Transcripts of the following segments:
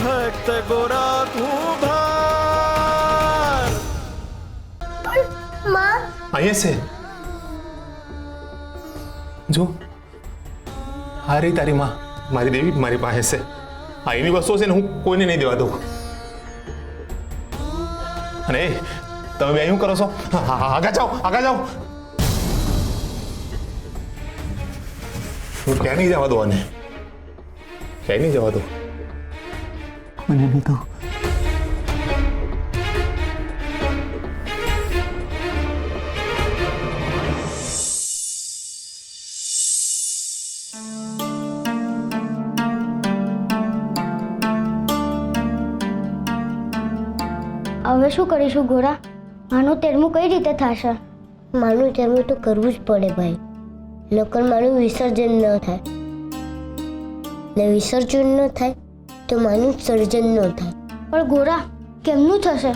भक्त गोरा कुंभार। माँ અહીંયા છે જો આ રહી તારી માં, મારી દેવી મારી પાસે છે. આ એની વસ્તુઓ છે ને હું કોઈને નહીં દેવા દઉં. અને એ તમે બે શું કરો છો? આગળ જાઓ, આગળ જાઓ. હું ક્યાં નહીં જવા દો આને, ક્યાંય નહીં જવા દો. મને નહીં કહું. હવે શું કરીશું ગોરા? માનું તેરમું કઈ રીતે થશે? માનું તેરમું તો કરવું જ પડે ભાઈ, નકર માનું વિસર્જન ન થાય, ને વિસર્જન ન થાય તો માનું સર્જન ન થાય. પણ ગોરા કેમનું થશે?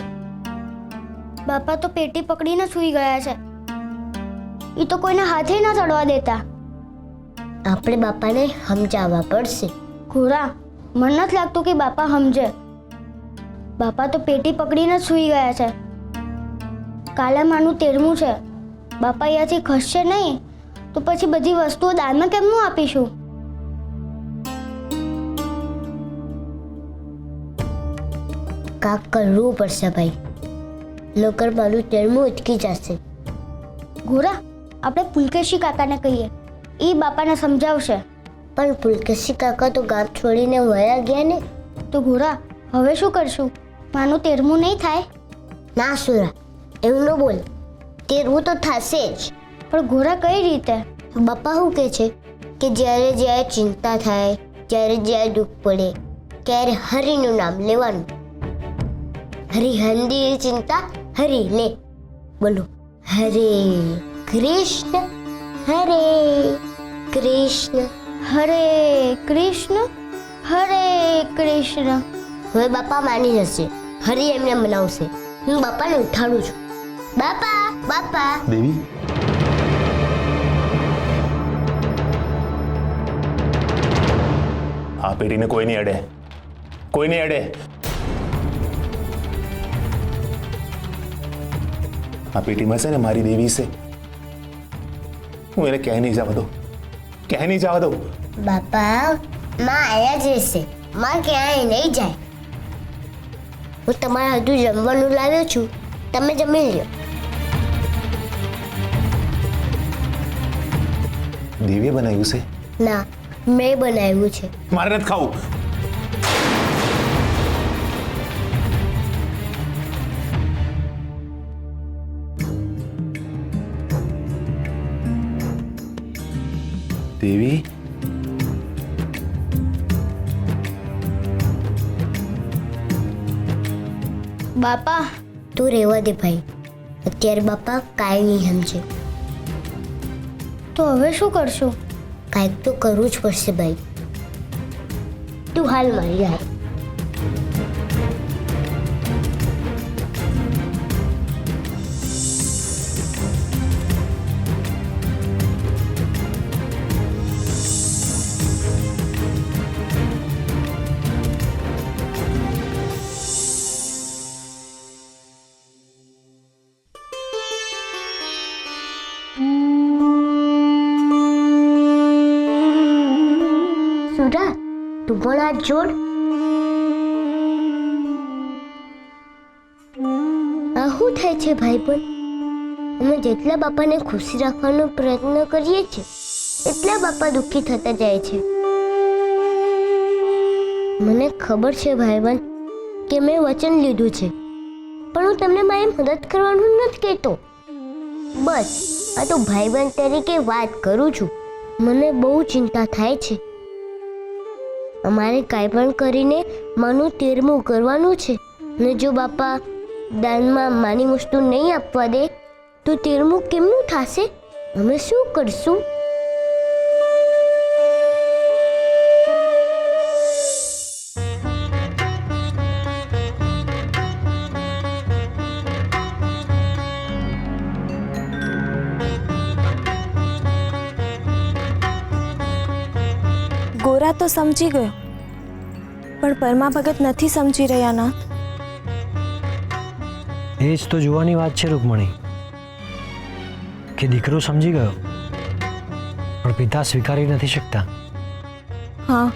બાપા તો પેટી પકડીને સૂઈ ગયા છે, એ તો કોઈને હાથે ના ચડવા દેતા. આપણે બાપાને સમજાવવા પડશે. ગોરા મને નથી લાગતું કે બાપા સમજે. બાપા તો પેટી પકડીને જ સૂઈ ગયા છે. કાલે માનું તેરમું છે, બાપા અહીંયાથી ખસશે નહીં તો પછી બધી વસ્તુઓ દાનમાં કેમનું આપીશું? કાક કરવું પડશે ભાઈ, નકર મારું તેરમું અટકી જશે. ગોરા આપણે પુલકેશી કાકાને કહીએ, એ બાપાને સમજાવશે. પણ પુલકેશી કાકા તો ગામ છોડીને વયા ગયા ને. તો ગોરા હવે શું કરશું? માનું તેરમું નહીં થાય? ના સુરા, એવું ન બોલ, તેરમું તો થશે જ. પણ ગોરા કઈ રીતે? બાપા શું કહે છે કે જ્યારે જ્યારે ચિંતા થાય, જ્યારે જ્યારે દુઃખ પડે ત્યારે હરિનું નામ લેવાનું. હરિહંદી ચિંતા હરિ લે. બોલો, હરે કૃષ્ણ હરે કૃષ્ણ હરે કૃષ્ણ હરે કૃષ્ણ. હવે બાપા માની જશે, હરિ એમને મનાવશે. હું બાપાને ઉઠાડું છું. બાપા બાપા. દેવી આ પેટીને કોઈ નહીં અડે, કોઈ નહીં અડે. આ પેટીમાં છે ને મારી દેવી છે, હું એને ક્યાંય નહીં જવા દઉં, ક્યાંય નહીં જવા દઉં. બાપા માં આયા જ રહેશે, માં ક્યાંય નહીં જાય. હું તમારા હજુ જમવાનું લાવ્યો છું, તમે જમી લ્યો. દેવીએ બનાવ્યું છે? ના, મેં બનાવ્યું છે. મારે નથી ખાવું. દેવી બાપા તું રહેવા દે ભાઈ, અત્યારે બાપા કાંઈ નહીં સમજે. તો હવે શું કરશું? કાંઈક તો કરવું જ પડશે ભાઈ. તું હાલ મારી હાલ. સુરા તું પણ હાથ જોડ. આ શું થાય છે ભાઈ? પણ અમે જેટલા બાપાને ખુશી રાખવાનો પ્રયત્ન કરીએ છીએ એટલા બાપા દુઃખી થતા જાય છે. મને ખબર છે ભાઈબંધ કે મેં વચન લીધું છે, પણ હું તમને મારી મદદ કરવાનું નથી કહેતો. બસ આ તો ભાઈબંધ તરીકે વાત કરું છું. મને બહુ ચિંતા થાય છે. અમારે કાંઈ પણ કરીને માનું તેરમું કરવાનું છે, ને જો બાપા દાનમાં માની વસ્તુ નહીં આપવા દે તો તેરમું કેમનું થશે? અમે શું કરશું? ગોરા તો સમજી ગયો, પણ પરમા ભગત નથી સમજી રહ્યા ના. એ જ તો જોવાની વાત છે રૂકમણી, કે દીકરો સમજી ગયો પણ પિતા સ્વીકારી નથી શકતા. હા,